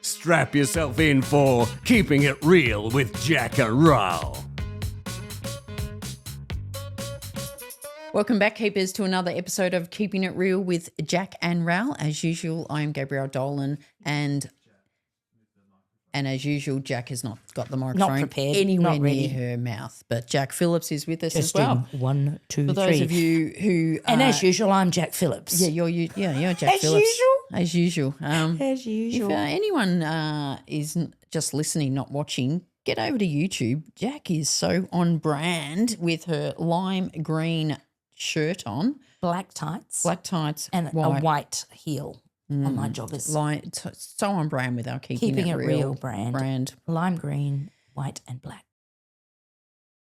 Strap yourself in for Keeping It Real with Jac and Ral. Welcome back, Keepers, to another episode of Keeping It Real with Jac and Ral. As usual, I am Gabrielle Dolan, and as usual, Jac has not got the microphone prepared, anywhere not near ready. her mouth. But Jac Phillips is with us as Testing. well. 1, 2, For 3. those of you who, And as usual, I'm Jac Phillips. yeah, you're Jac As Phillips. usual? As usual. As usual. If anyone is just listening, not watching, get over to YouTube. Jac is so on brand with her lime green shirt on, Black tights. black tights, and a white heel on my joggers. so on brand with our Keeping It Real brand. Lime green, white and black.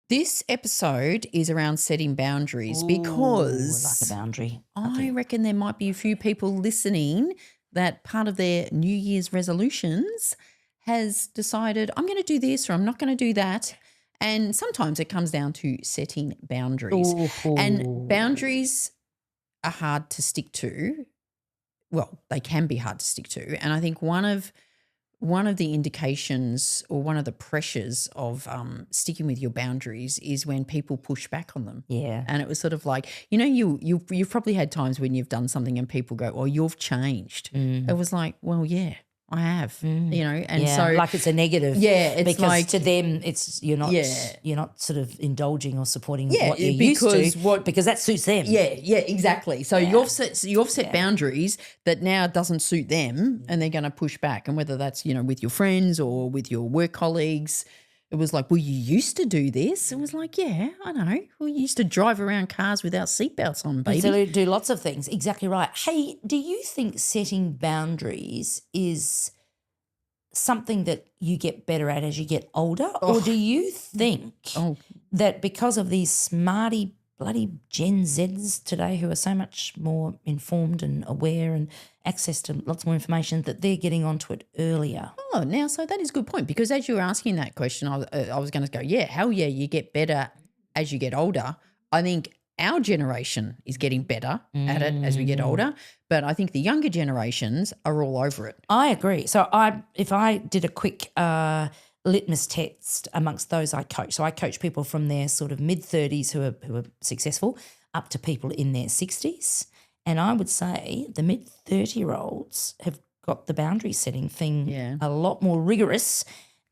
This episode is around setting boundaries Ooh, because like a boundary. I reckon there might be a few people listening that part of their New Year's resolutions has decided, I'm going to do this or I'm not going to do that. And sometimes it comes down to setting boundaries. And boundaries are hard to stick to. Well, they can be hard to stick to. And I think one of the indications or one of the pressures of sticking with your boundaries is when people push back on them. Yeah. And it was sort of like, you've probably had times when you've done something and people go, "Oh, you've changed." It was like, well, yeah, I have, and so like it's a negative. Yeah, it's because like to them it's you're not sort of indulging or supporting what you're because used to because that suits them. Yeah, exactly. So you've set boundaries that now doesn't suit them, and they're going to push back. And whether that's with your friends or with your work colleagues, it was like, well, you used to do this. It was like, yeah, I know. We used to drive around cars without seatbelts on, baby. So do lots of things. Exactly right. Hey, do you think setting boundaries is something that you get better at as you get older? Or do you think that because of these smarty bloody Gen Zs today who are so much more informed and aware and access to lots more information that they're getting onto it earlier? Oh, now, so that is a good point, because as you were asking that question, I was going to go, yeah, hell yeah, you get better as you get older. I think our generation is getting better at it as we get older, but I think the younger generations are all over it. I agree. So if I did a quick litmus test amongst those I coach, so I coach people from their sort of mid-30s who are successful up to people in their 60s, and I would say the mid-30-year-olds have got the boundary setting thing a lot more rigorous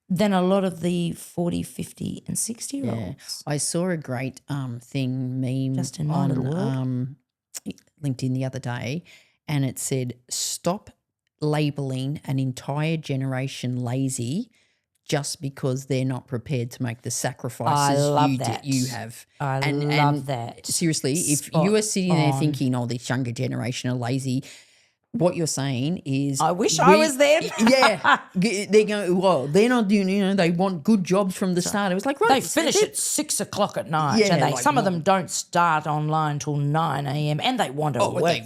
than a lot of the 40, 50 and 60-year-olds. I saw a great meme Just in my little on LinkedIn the other day, and it said, stop labelling an entire generation lazy just because they're not prepared to make the sacrifices you have. I love that. Seriously, if you are sitting there thinking, oh, this younger generation are lazy, what you're saying is, I wish I was them. Yeah. They're going, well, they're not doing, they want good jobs from the start. It was like, right. They finish at 6 o'clock at night. Yeah, and like some of them don't start online till 9 a.m. and they want to work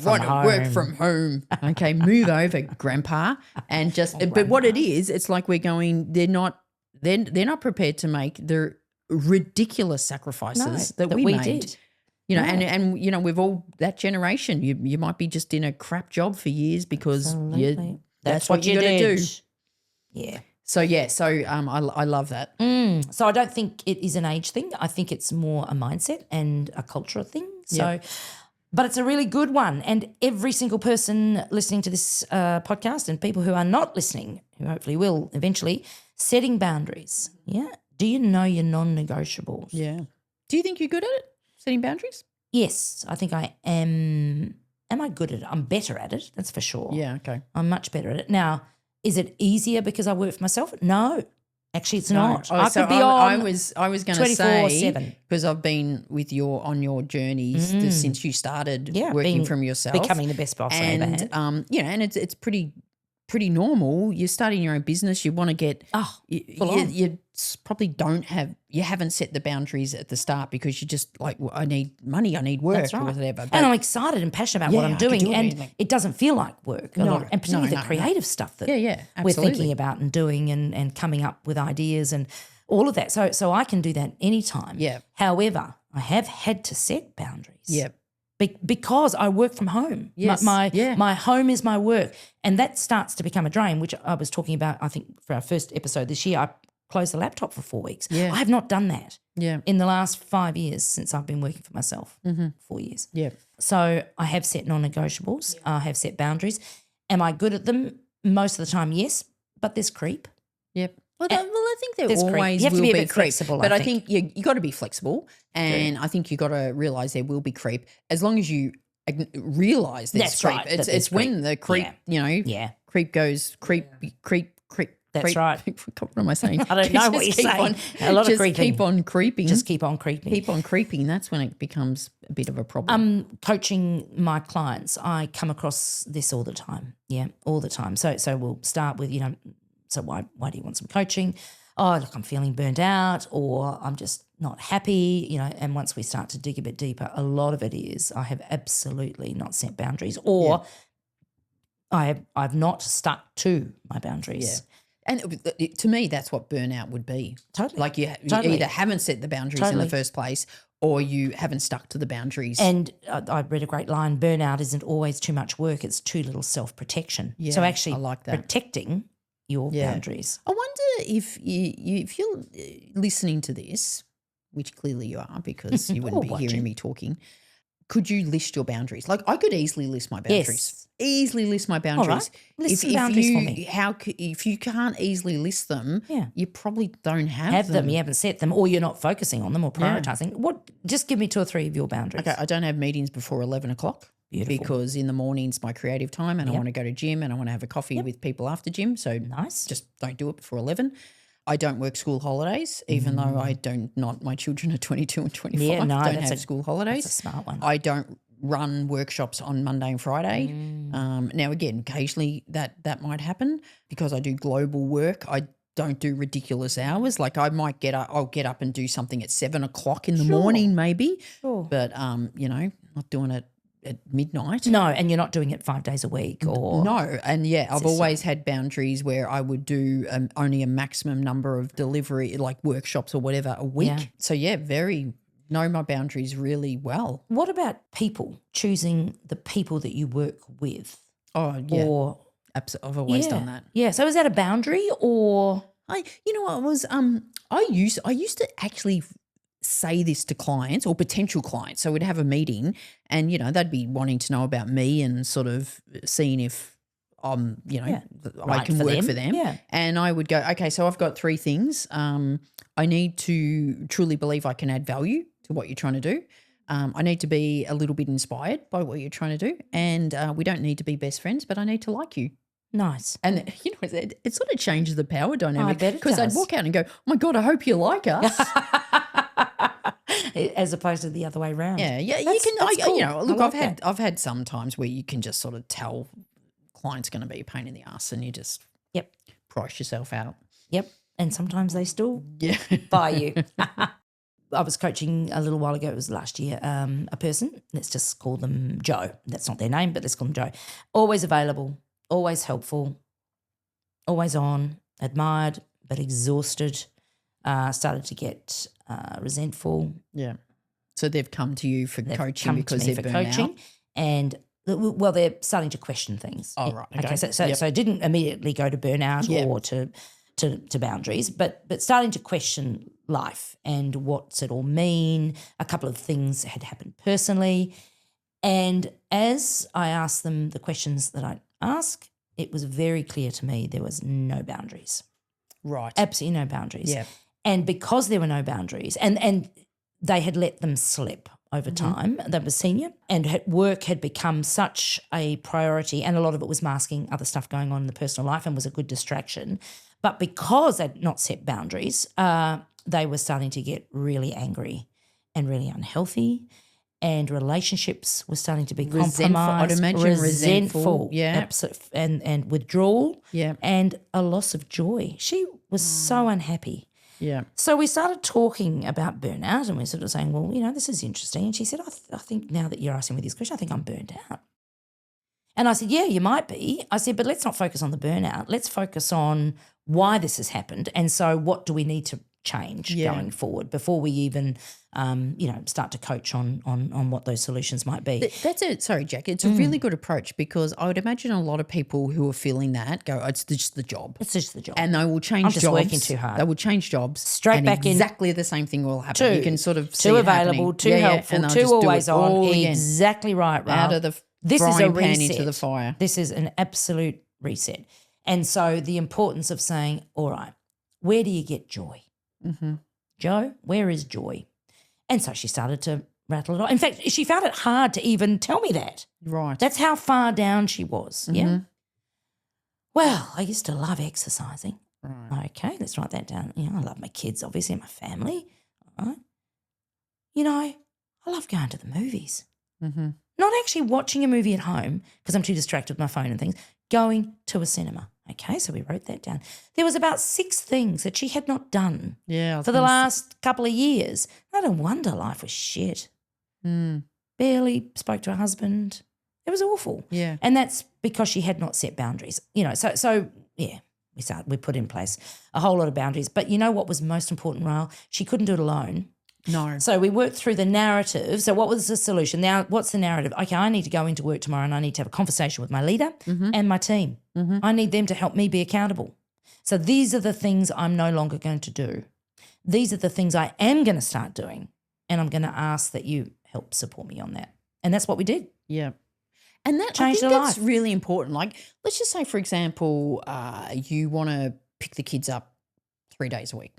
from home. Okay, move over, Grandpa. And but what it is, it's like we're going, they're not prepared to make the ridiculous sacrifices that we made. did. And we've all, that generation, you might be just in a crap job for years because that's what you got to do. Yeah. So I love that. So I don't think it is an age thing. I think it's more a mindset and a cultural thing. So, but it's a really good one. And every single person listening to this podcast and people who are not listening, who hopefully will eventually, setting boundaries. Yeah. Do you know your non-negotiables? Yeah. Do you think you're good at it? Setting boundaries? Yes, I think I am. Am I good at it? I'm better at it, that's for sure. Yeah, okay. I'm much better at it. Now, is it easier because I work for myself? No. Actually, it's not. I was going to say, 24/7. because I've been with on your journey since you started working from yourself. Becoming the best boss I ever had. And it's pretty normal. You're starting your own business. You want to get you probably you haven't set the boundaries at the start because you just like, well, I need money, I need work or whatever. But, and I'm excited and passionate about what I'm doing, and it doesn't feel like work. And particularly the creative stuff that we're thinking about and doing and coming up with ideas and all of that. So I can do that anytime. Yeah. However, I have had to set boundaries. Yeah. because I work from home. Yes, My home is my work. And that starts to become a drain, which I was talking about, I think, for our first episode this year. I closed the laptop for 4 weeks. Yeah. I have not done that Yeah. in the last 5 years since I've been working for myself, 4 years. Yeah. So I have set non-negotiables. I have set boundaries. Am I good at them? Most of the time, yes, but there's creep. Yep. Well, I think there there's creep. always You have to will be a be bit creep. flexible, But I I think you got to be flexible, and I think you got to realise there will be creep as long as you realise there's That's creep. right, that there's It's when creep. the creep, Yeah. creep goes creep. That's creep. right. What am I saying? I don't know what you're saying. A lot of creeping. Keep on creeping. Just keep on creeping. Keep on creeping. That's when it becomes a bit of a problem. Coaching my clients, I come across this all the time. Yeah, all the time. So we'll start with, so why do you want some coaching? Oh, look, I'm feeling burnt out, or I'm just not happy, and once we start to dig a bit deeper, a lot of it is I have absolutely not set boundaries, or I've not stuck to my boundaries. Yeah. And to me, that's what burnout would be. Totally. Like you either haven't set the boundaries in the first place, or you haven't stuck to the boundaries. And I read a great line, burnout isn't always too much work, it's too little self-protection. Yeah, so actually I like that. protecting your boundaries. I wonder if you're listening to this, which clearly you are because you wouldn't be hearing me talking, could you list your boundaries? Like I could easily list my boundaries. Yes. Easily list my boundaries. All right. List some boundaries for me. If you can't easily list them, you probably don't have them. You haven't set them, or you're not focusing on them or prioritising. What? Just give me 2 or 3 of your boundaries. Okay, I don't have meetings before 11 o'clock. Beautiful. Because in the morning's my creative time and I want to go to gym and I want to have a coffee with people after gym. So Nice. just don't do it before 11. I don't work school holidays, even though I don't. Not my children are 22 and 25. Yeah, no, don't that's have school holidays. That's a smart one. I don't run workshops on Monday and Friday. Now, again, occasionally that might happen because I do global work. I don't do ridiculous hours. Like I might I'll get up and do something at 7 o'clock in the morning maybe. Sure. But, not doing it at midnight. No, and you're not doing it 5 days a week or No, and I've always had boundaries where I would do only a maximum number of delivery, like workshops or whatever, a week. Yeah. So know my boundaries really well. What about people, choosing the people that you work with? Oh yeah, Or absolutely. I've always done that. Yeah. So is that a boundary or? I used to actually say this to clients or potential clients. So we'd have a meeting and, they'd be wanting to know about me and sort of seeing if I can work for them. Yeah. And I would go, okay, so I've got 3 things. I need to truly believe I can add value to what you're trying to do. I need to be a little bit inspired by what you're trying to do. And we don't need to be best friends, but I need to like you. Nice. And, it sort of changes the power dynamic. I bet it because I'd does. walk out and go, oh, my God, I hope you like us. As opposed to the other way around. Yeah. You That's can, cool. look, I like I've had some times where you can just sort of tell client's going to be a pain in the ass and you just price yourself out. Yep. And sometimes they still Yeah. buy you. I was coaching a little while ago, it was last year, a person, let's just call them Joe. That's not their name, but let's call them Joe. Always available, always helpful, always on, admired, but exhausted, started to get resentful. Yeah. So they've come to you for coaching because they're burnt out. And well, they're starting to question things. Oh, right. Okay. So it didn't immediately go to burnout or to boundaries, but starting to question life and what's it all mean. A couple of things had happened personally. And as I asked them the questions that I ask, it was very clear to me there was no boundaries. Right. Absolutely no boundaries. Yeah. And because there were no boundaries and they had let them slip over time, they were senior, and work had become such a priority, and a lot of it was masking other stuff going on in the personal life and was a good distraction. But because they'd not set boundaries, they were starting to get really angry and really unhealthy, and relationships were starting to be compromised. I'd imagine resentful. Yeah. And withdrawal. Yeah. And a loss of joy. She was so unhappy. Yeah. So we started talking about burnout, and we're sort of saying, well, this is interesting. And she said, I think now that you're asking me this question, I think I'm burnt out. And I said, yeah, you might be. I said, but let's not focus on the burnout. Let's focus on why this has happened. And so what do we need to change Yeah. going forward before we even, start to coach on what those solutions might be. That's it. Sorry, Jack. It's a really good approach because I would imagine a lot of people who are feeling that go, it's just the job. It's just the job. And they will change I'm jobs. just working too hard. They will change jobs. Straight and back in. exactly the same thing will happen. You can sort of see too it available, happening. too Yeah, helpful, and they'll too just do always it on. all again. Exactly right, Ral. Out of the This is a frying pan reset. into the fire. This is an absolute reset. And so the importance of saying, all right, where do you get joy? Mm-hmm. Joe, where is joy? And so she started to rattle it off. In fact, she found it hard to even tell me that. Right. That's how far down she was. Mm-hmm. Yeah. Well, I used to love exercising. Right. Okay, let's write that down. I love my kids, obviously, and my family. All right. I love going to the movies. Mm-hmm. Not actually watching a movie at home because I'm too distracted with my phone and things, going to a cinema. Okay, so we wrote that down. There was about 6 things that she had not done Yeah. for the last couple of years. I don't wonder life was shit. Mm. Barely spoke to her husband. It was awful. Yeah. And that's because she had not set boundaries. So we put in place a whole lot of boundaries. But you know what was most important, Rael? She couldn't do it alone. No. So we worked through the narrative. So what was the solution? Now, what's the narrative? Okay, I need to go into work tomorrow and I need to have a conversation with my leader and my team. Mm-hmm. I need them to help me be accountable. So these are the things I'm no longer going to do. These are the things I am going to start doing, and I'm going to ask that you help support me on that. And that's what we did. Yeah. And that Changed I think her that's life. really important. Like, let's just say, for example, you want to pick the kids up 3 days a week.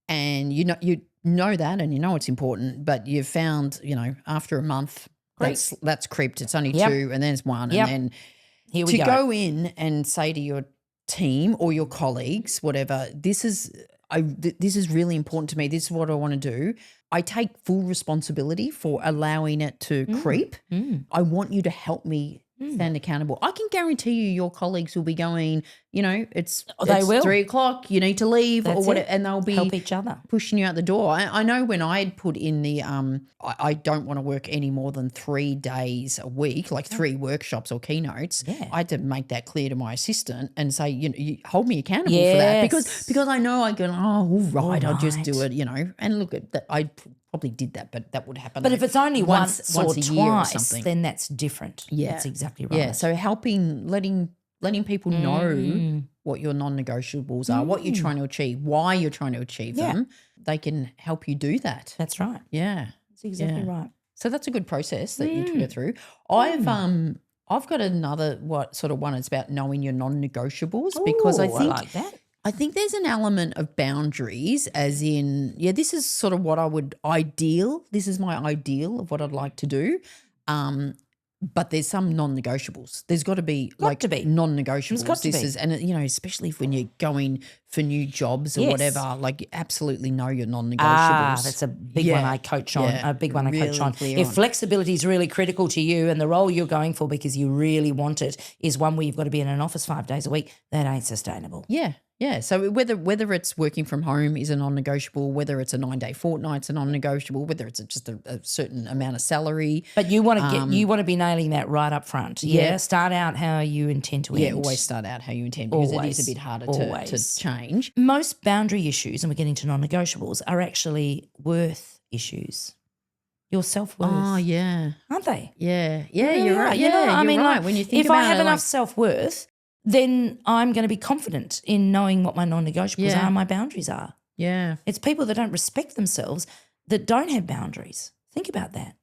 And you know that and you know it's important, but you've found, after a month that's creeped. It's only 2 and then it's 1 Yep. and then Here we to go. go in and say to your team or your colleagues, whatever, this is really important to me. This is what I want to do. I take full responsibility for allowing it to creep. I want you to help me stand accountable. I can guarantee you your colleagues will be going, it's They will. 3 o'clock, you need to leave or That's whatever, it. and they'll be Help each other. pushing you out the door. I know when I had put in the I don't want to work any more than 3 days a week, like 3 workshops or keynotes. Yeah. I had to make that clear to my assistant and say, you hold me accountable for that Yes. because I know I go, all right, I'll just right. do it, and look at that. I probably did that, but that would happen. But like if it's only once or a year or twice, something. then that's different. Yeah. That's exactly right. Yeah, so letting people know what your non-negotiables are, what you're trying to achieve, why you're trying to achieve them, they can help you do that. That's right. Yeah. That's exactly right. So that's a good process that you go through. I've got another one. It's about knowing your non-negotiables because I Ooh, think like that. I think there's an element of boundaries as in, this is sort of what this is my ideal of what I'd like to do. But there's some non-negotiables. There's got to be to be. non-negotiables. There's got to be. And especially if when you're going for new jobs or Yes. whatever, like you absolutely know your non-negotiables. That's a big one I coach on. Yeah, A big one I coach really on. clear If on. flexibility is really critical to you and the role you're going for because you really want it is one where you've got to be in an office 5 days a week, that ain't sustainable. Yeah. Yeah. So whether it's working from home is a non-negotiable, whether it's a 9-day fortnight's a non-negotiable, whether it's just a certain amount of salary. But you want to you want to be nailing that right up front. Yeah. Start out how you intend to end. Yeah, always start out how you intend because it Always. is a bit harder Always. to change. Most boundary issues, and we're getting to non-negotiables, are actually worth issues. Your self-worth. Oh, yeah. Aren't they? Yeah. Yeah, They really you're are. right. Yeah, I mean, you're right. like, When you think if about I have it, enough like, self-worth, then I'm going to be confident in knowing what my non-negotiables Yeah. are and my boundaries are. yeah, It's people that don't respect themselves that don't have boundaries. Think about that.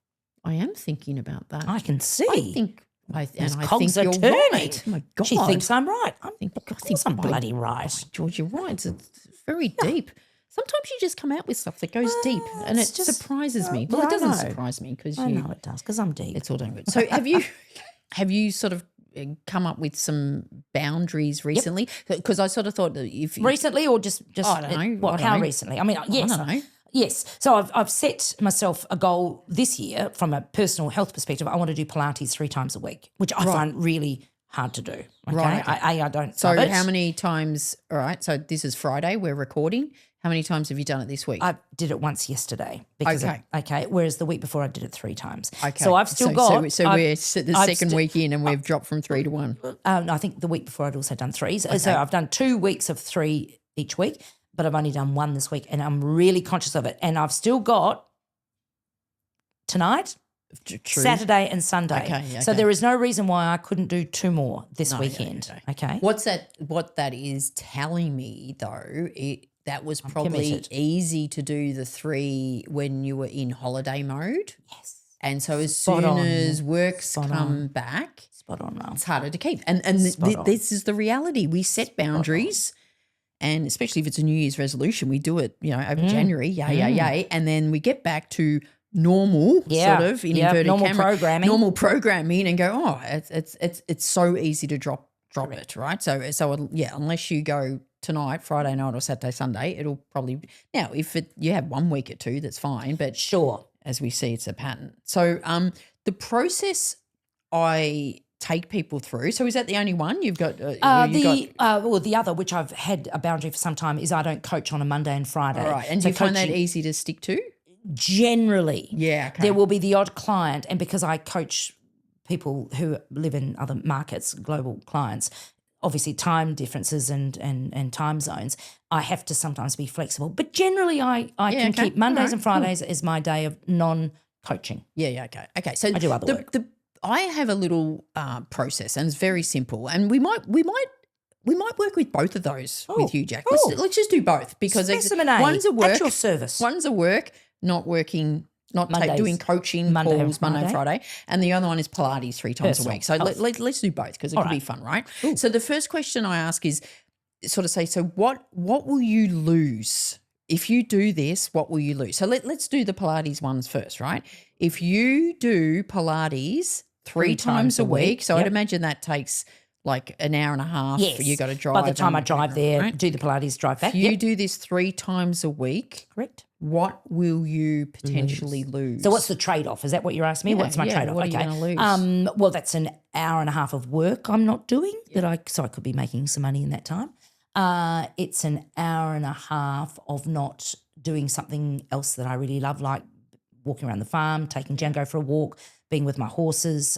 I am thinking about that. I can see. I think Those I cogs think are you're turning. right. Oh my God. She thinks I'm right. I think I'm bloody right. George, you're right. It's very deep. Sometimes you just come out with stuff that goes deep and it it's just- surprises me. Well, I it doesn't know. surprise me because I know it does because I'm deep. it's all done good. So have you sort of come up with some boundaries recently? Because I sort of thought that if Recently or just I don't know. What? I don't How know. recently? I mean, yes. I don't know. Yes. So I've set myself a goal this year from a personal health perspective. I want to do Pilates 3 times a week, which I find really hard to do. Okay? Right, okay. I don't So love it. how many times? All right. So this is Friday. We're recording. How many times have you done it this week? I did it once yesterday. Because Okay. Whereas the week before I did it 3 times. Okay. So I've still got. So we're the second st- week in, and we've dropped from 3 to 1. I think the week before I'd also done 3. So I've done 2 weeks of 3 each week. but I've only done one this week, and I'm really conscious of it. And I've still got tonight, True. Saturday and Sunday. Okay, So okay. there is no reason why I couldn't do 2 more this No, weekend. Okay. What that is telling me though, that was probably committed. easy to do the 3 when you were in holiday mode. Yes. And so as Spot soon on. as work's Spot come back, Spot on, Ral. it's harder to keep. And Spot on. this is the reality. We set boundaries, and especially if it's a New Year's resolution, we do it, over January, yay, and then we get back to normal, sort of in inverted normal camera, normal programming, and go, oh, it's so easy to drop it, right? So unless you go tonight, Friday night, or Saturday, Sunday, it'll probably now if you have 1 week or 2, that's fine, but Sure. as we see, it's a pattern. So the process I take people through. So is that the only one you've got? The other, which I've had a boundary for some time, is I don't coach on a Monday and Friday. All right, and do you find that easy to stick to? Generally, Yeah, okay. there will be the odd client, and because I coach people who live in other markets, global clients, obviously time differences and time zones, I have to sometimes be flexible. But generally, I can keep Mondays and Fridays as my day of non-coaching. Yeah, okay. So I do other work. I have a little process, and it's very simple, and we might work with both of those with you, Jack. Let's just do both, because Specimen A, one's a work, at your service. One's a work, not working, doing coaching Monday and calls Monday and Friday. Friday, and the other one is Pilates 3 times Personal a week. So let's do both, because it could be fun, right? So the first question I ask is sort of say, so what will you lose? If you do this, what will you lose? So let's do the Pilates ones first, right? If you do Pilates 3 times a week, so I'd imagine that takes like an hour and a half. Yes. You got to drive. By the time I drive there, right? do the Pilates, drive back. If you do this 3 times a week, Correct. what will you potentially lose? So what's the trade-off? Is that what you're asking me? What's my trade-off? what are you gonna lose? Well, that's an hour and a half of work I'm not doing so I could be making some money in that time. It's an hour and a half of not doing something else that I really love, like walking around the farm, taking Django for a walk, being with my horses,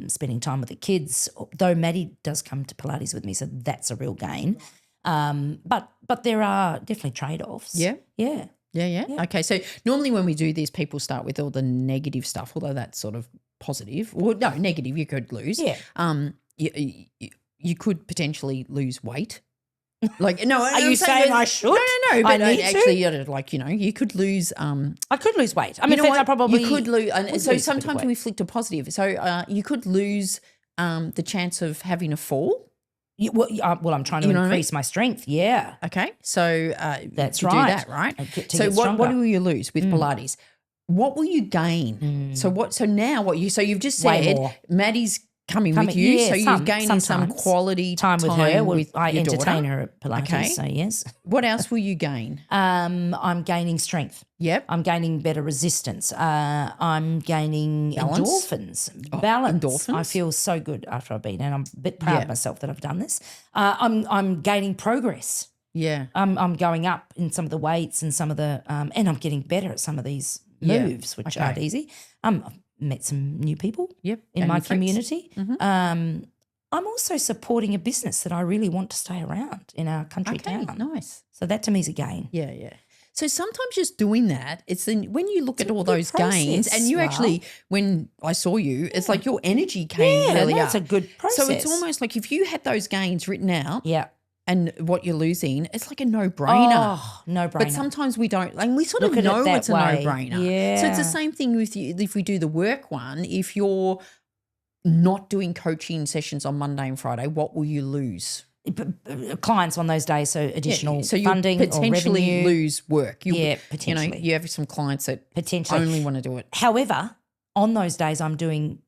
spending time with the kids. Though Maddie does come to Pilates with me, so that's a real gain. But there are definitely trade-offs. Yeah. Yeah. Yeah. Okay, so normally when we do this, people start with all the negative stuff, although that's sort of positive. Well, no, negative you could lose. Yeah. You could potentially lose weight. Like, no, Are you saying I should? No. But I need actually, to? you could lose. I could lose weight. I mean, you know in fact, I what? probably you could lose. And would so lose a bit of sometimes weight. we flick to positive. So you could lose the chance of having a fall. Well, I'm trying to You know what I mean? increase my strength. Yeah. Okay, so That's to right. do that, right? To So get what stronger. will you lose with Pilates? What will you gain? So now you've just Way said more. Maddie's coming with you, yeah, so you've gained some sometimes. quality time with her. with I your entertain daughter. her at Pilates, Okay. so yes. What else will you gain? I'm gaining strength. Yep. I'm gaining better resistance. I'm gaining Balance? endorphins. Balance. endorphins? I feel so good after I've been, and I'm a bit proud of myself that I've done this. I'm gaining progress. Yeah. I'm going up in some of the weights and some of the and I'm getting better at some of these moves, which aren't easy. I've met some new people in And my your friends. community. I'm also supporting a business that I really want to stay around in our country Okay, town. nice. So that to me is a gain. Yeah. So sometimes just doing that, when you look at all good those gains, process, and you Ral. actually, when I saw you, it's like your energy came Yeah, really that's up. a good So it's process. almost like if you had those gains written out Yeah. and what you're losing, it's like a no-brainer. Oh, no brainer. But sometimes we don't, and we sort Look of at it know that it's a way. no-brainer. Yeah. So it's the same thing with you. If we do the work one, if you're not doing coaching sessions on Monday and Friday, what will you lose? clients on those days, so additional so you funding or potentially revenue. lose work. Potentially. You have some clients that Potentially. only want to do it. However, on those days I'm doing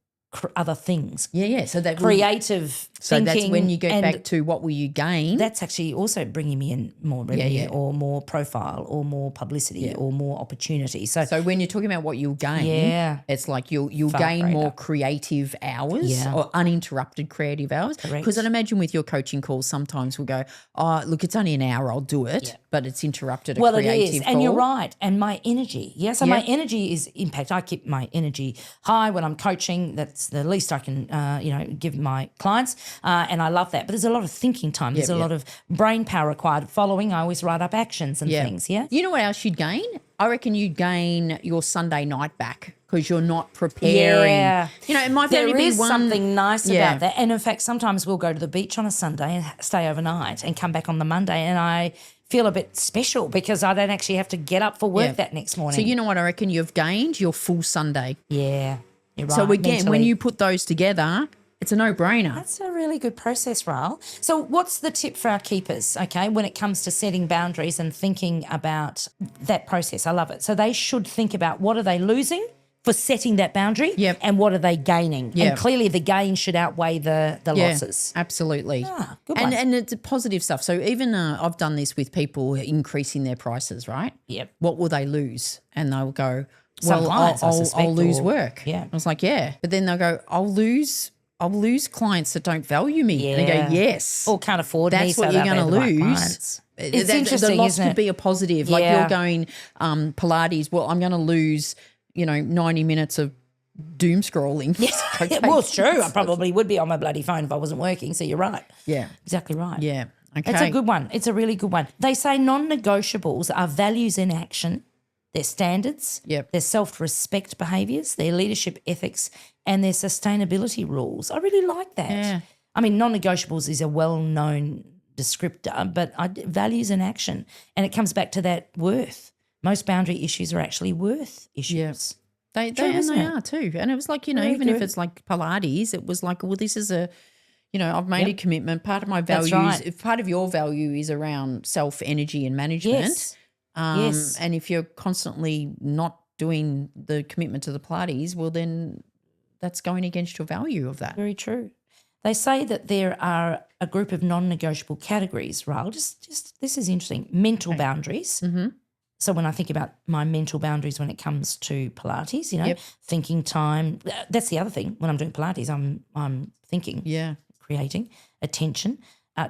other things. Yeah. So that Creative So thinking. that's when you get and back to what will you gain? that's actually also bringing me in more revenue or more profile or more publicity or more opportunity. So So when you're talking about what you'll gain, Yeah. it's like you'll Far gain more greater. creative hours or uninterrupted creative hours. Correct. Because I'd imagine with your coaching calls, sometimes we'll go, oh, look, it's only an hour, I'll do it, but it's interrupted a well, it creative is, call. and you're right. And my energy, so my energy is impact. I keep my energy high when I'm coaching. That's the least I can, give my clients. And I love that. But there's a lot of thinking time. There's a lot of brain power required. Following, I always write up actions and things, yeah? You know what else you'd gain? I reckon you'd gain your Sunday night back because you're not preparing. Yeah. You know, it might There only be is one. something nice about that. And in fact, sometimes we'll go to the beach on a Sunday and stay overnight and come back on the Monday, and I feel a bit special because I don't actually have to get up for work that next morning. So you know what I reckon you've gained? Your full Sunday. Yeah, you're right. So again, when mentally. you put those together, it's a no-brainer. That's a really good process, Ral. So what's the tip for our keepers, okay, when it comes to setting boundaries and thinking about that process? I love it. So they should think about what are they losing for setting that boundary and what are they gaining? And clearly the gain should outweigh the losses. Absolutely. Good one. And it's positive stuff. So even I've done this with people increasing their prices, right? Yep. What will they lose? And they'll go, Some well, clients, I I'll suspect, lose or- work. Yeah. I was like, yeah. But then they'll go, I'll lose clients that don't value me. And they go, yes. Or can't afford me, That's so what you're they're going to the right lose. clients. It's The interesting, loss isn't could it? be a positive. Like Yeah. you're going Pilates, well, I'm going to lose, 90 minutes of doom scrolling. Yes. Okay. Well, it's true. I probably would be on my bloody phone if I wasn't working, so you're right. Yeah. Exactly right. Yeah. Okay. It's a good one. It's a really good one. They say non-negotiables are values in action, their standards, their self-respect behaviours, their leadership ethics, and their sustainability rules. I really like that. Yeah. I mean, non-negotiables is a well-known descriptor, but values in action. And it comes back to that worth. Most boundary issues are actually worth issues. They isn't it? are too. And it was like, Very even if good. it's like Pilates, it was like, well, this is I've made a commitment. Part of my That's values, right. if part of your value is around self-energy and management. Yes. Yes. And if you're constantly not doing the commitment to the Pilates, well, then that's going against your value of that. Very true. They say that there are a group of non-negotiable categories, Raul. Just this is interesting. Mental boundaries. Mm-hmm. So when I think about my mental boundaries when it comes to Pilates, thinking time. That's the other thing. When I'm doing Pilates, I'm thinking, creating attention.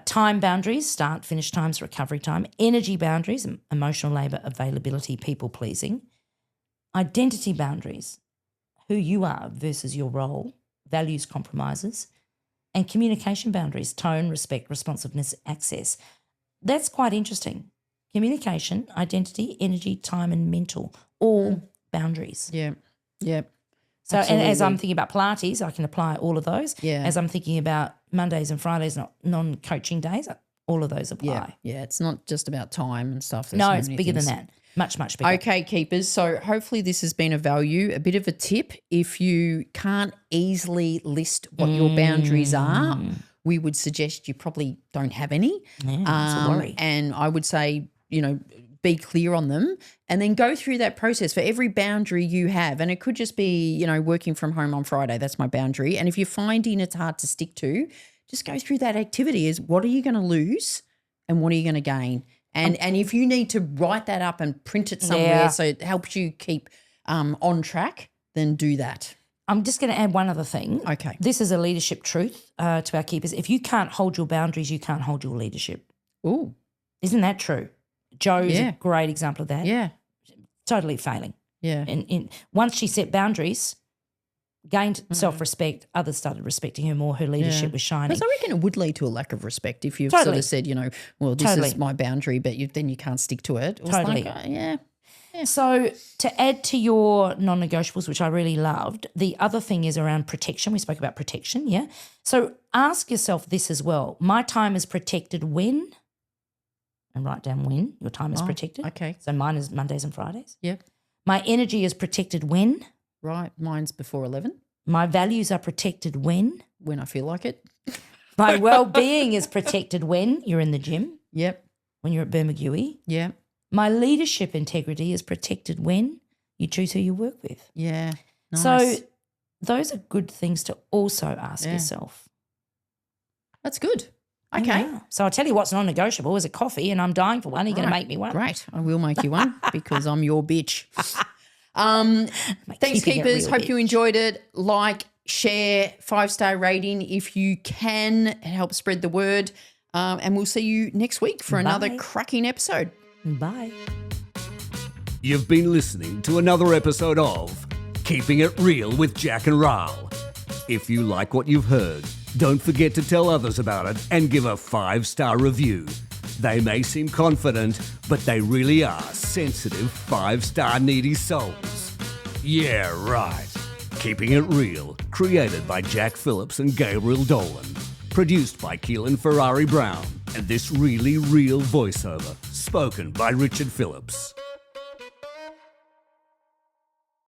Time boundaries, start, finish times, recovery time. Energy boundaries, emotional labour, availability, people pleasing. Identity boundaries, who you are versus your role, values compromises. And communication boundaries, tone, respect, responsiveness, access. That's quite interesting. Communication, identity, energy, time, and mental, all boundaries. Yeah. Yeah. So, and as I'm thinking about Pilates, I can apply all of those. Yeah. As I'm thinking about Mondays and Fridays, not non-coaching days, all of those apply. Yeah. It's not just about time and stuff. There's No, so it's many bigger things. than that. Much, much bigger. Okay, keepers. So hopefully this has been a value, a bit of a tip. If you can't easily list what your boundaries are, we would suggest you probably don't have any. Yeah, that's a worry. And I would say, be clear on them and then go through that process for every boundary you have. And it could just be, working from home on Friday. That's my boundary. And if you're finding it's hard to stick to, just go through that activity. Is what are you going to lose and what are you going to gain? And if you need to write that up and print it somewhere so it helps you keep on track, then do that. I'm just going to add one other thing. Okay. This is a leadership truth to our keepers. If you can't hold your boundaries, you can't hold your leadership. Ooh. Isn't that true? Joe's a great example of that. Yeah. Totally failing. Yeah. And once she set boundaries, gained self-respect, others started respecting her more, her leadership was shining. Because I reckon it would lead to a lack of respect if you've sort Totally. of said, well, this is my boundary, but then you can't stick to it. It was Totally. like, So to add to your non-negotiables, which I really loved, the other thing is around protection. We spoke about protection, yeah? So ask yourself this as well. My time is protected when? And write down when your time is protected. Okay. So mine is Mondays and Fridays. Yep. My energy is protected when? Right. Mine's before 11 My values are protected when? when I feel like it. My well-being is protected when you're in the gym, Yep. when you're at Bermagui. Yeah. My leadership integrity is protected when you choose who you work with. Yeah. Nice. So those are good things to also ask yourself. That's good. Okay. Yeah. So I'll tell you what's non-negotiable is a coffee, and I'm dying for one. Are you going to make me one? Great. I will make you one because I'm your bitch. Thanks, keeping it keepers. real, Hope bitch. you enjoyed it. Like, share, 5-star rating if you can. It helps spread the word. And we'll see you next week for another Bye. cracking episode. Bye. You've been listening to another episode of Keeping It Real with Jac and Ral. If you like what you've heard, Don't forget to tell others about it and give a 5-star review. They may seem confident, but they really are sensitive 5-star needy souls. Yeah, right. Keeping It Real, created by Jack Phillips and Gabriel Dolan. Produced by Keehlan Ferrari-Brown. And this really real voiceover, spoken by Richard Phillips.